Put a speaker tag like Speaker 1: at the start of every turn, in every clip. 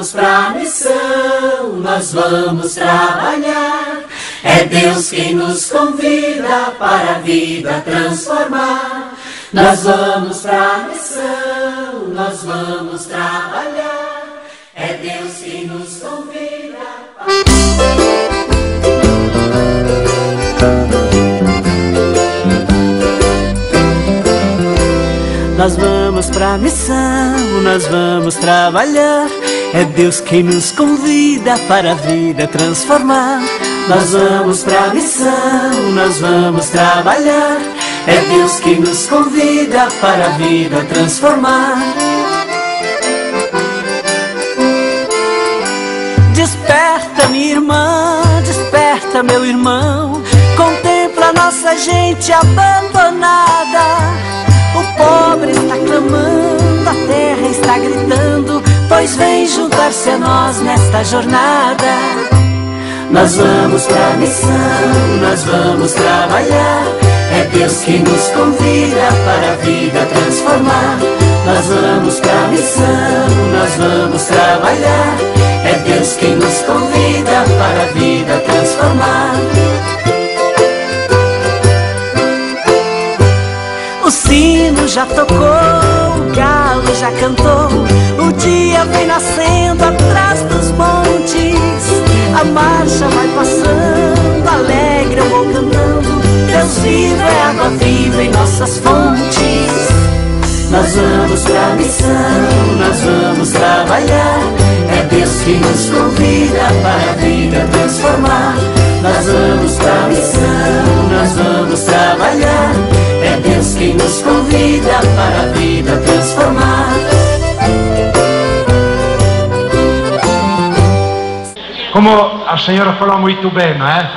Speaker 1: vamos pra missão, nós vamos trabalhar. É Deus quem nos convida para a vida transformar. Nós vamos pra missão, nós vamos trabalhar. É Deus quem nos convida para... Nós vamos pra missão, nós vamos trabalhar. É Deus quem nos convida para a vida transformar. Nós vamos pra missão, nós vamos trabalhar. É Deus quem nos convida para a vida transformar. Desperta, minha irmã, desperta, meu irmão. Contempla nossa gente abandonada. O pobre está clamando, a terra está gritando, pois vem juntar-se a nós nesta jornada. Nós vamos pra missão, nós vamos trabalhar. É Deus quem nos convida para a vida transformar. Nós vamos pra missão, nós vamos trabalhar. É Deus quem nos convida para a vida transformar. O sino já tocou, o galo já cantou. O dia vem nascendo atrás dos montes. A marcha vai passando, alegre eu vou cantando. Deus vivo é água viva em nossas fontes. Nós vamos pra missão, nós vamos trabalhar. É Deus que nos convida para a vida transformar. Nós vamos pra missão, nós vamos trabalhar. É Deus quem nos convida para a vida transformar.
Speaker 2: Como a senhora falou muito bem, não é?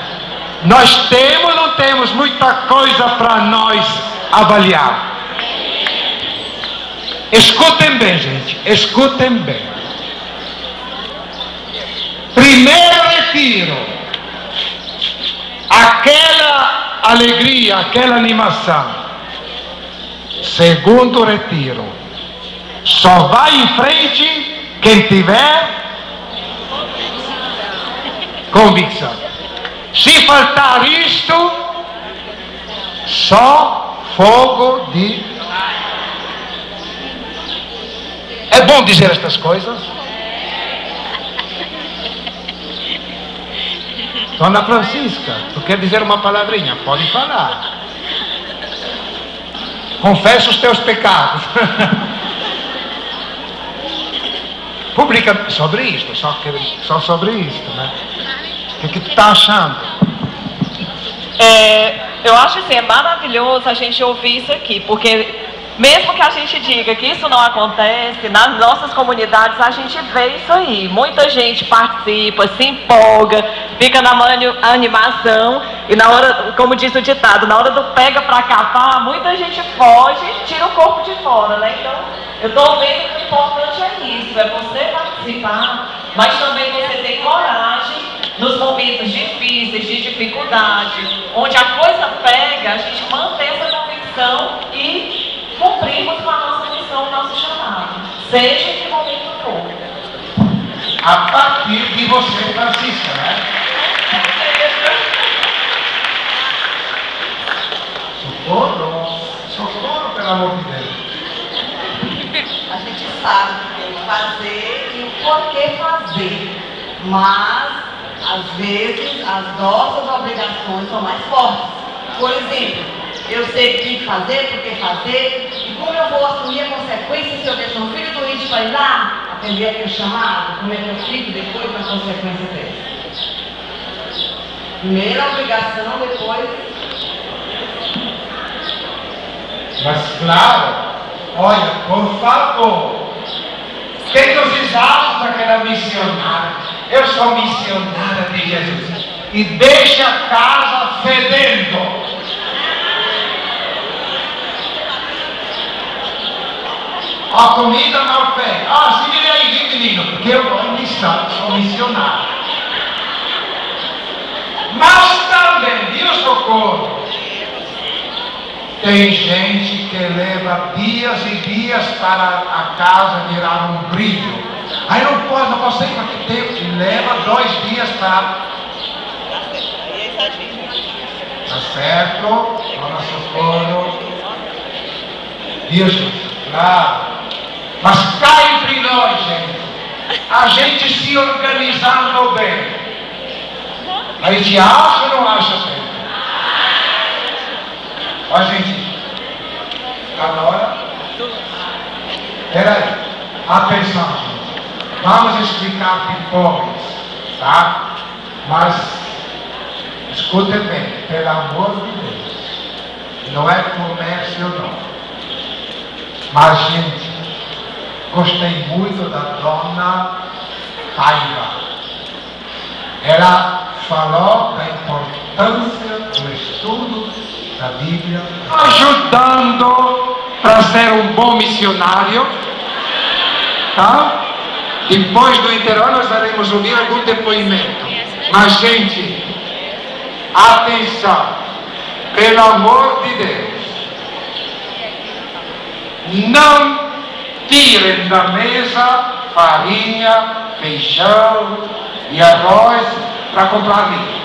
Speaker 2: Nós temos, não temos muita coisa para nós avaliar. Escutem bem, gente, escutem bem. Primeiro retiro, aquela alegria, aquela animação. Segundo retiro, só vai em frente quem tiver convicção. Se faltar isto, só fogo de... É bom dizer estas coisas? Dona Francisca, tu quer dizer uma palavrinha? Pode falar. Confessa os teus pecados. Publica sobre isto, só sobre isto, né? O que tu está achando?
Speaker 3: Eu acho assim, é maravilhoso a gente ouvir isso aqui, porque mesmo que a gente diga que isso não acontece, nas nossas comunidades a gente vê isso aí. Muita gente participa, se empolga, fica na animação e na hora, como diz o ditado, na hora do pega pra capar, muita gente foge e tira o corpo de fora, né? Então, eu estou vendo que o importante é isso, é você participar, mas também você ter coragem nos momentos difíceis, de dificuldade, onde a coisa pega, a gente mantém essa convicção e cumprimos com a nossa missão, o nosso chamado, seja em que momento for.
Speaker 2: A partir de você, Francisca, né? Socorro, socorro, pelo amor de Deus.
Speaker 4: A gente sabe o que tem que fazer e o porquê fazer, mas às vezes as nossas obrigações são mais fortes. Por exemplo, eu sei que tem que fazer, porque fazer, e como eu vou assumir a consequência se eu deixo um filho doente para ir lá atender aquele chamado? Como é que eu fico depois na consequência dessa? Primeiro a obrigação, depois...
Speaker 2: Mas claro, olha, por favor, o que vocês acham daquela missionária? Eu sou missionária de Jesus. E deixa a casa fedendo. A comida mal feita. Ah, se vire aí, menino, porque eu vou em missão, sou missionário. Mas também, viu, socorro? Tem gente que leva dias e dias para a casa virar um brilho. Aí não pode, não posso ir porque tempo. Leva 2 dias para. Tá certo? Dona Socorro. Isso, claro. Mas cá entre nós, gente. A gente se organizando bem. A gente acha ou não acha bem? Ó, gente. Está na hora? Espera aí. Atenção, gente. Vamos explicar depois, tá? Mas, escutem bem, pelo amor de Deus. Não é comércio, não. Mas, gente, gostei muito da dona Paiva. Ela falou da importância do estudo da Bíblia, ajudando para ser um bom missionário, tá? Depois do intervalo nós daremos ouvir algum depoimento. Mas, gente, atenção, pelo amor de Deus, não tirem da mesa farinha, feijão e arroz para comprar livro.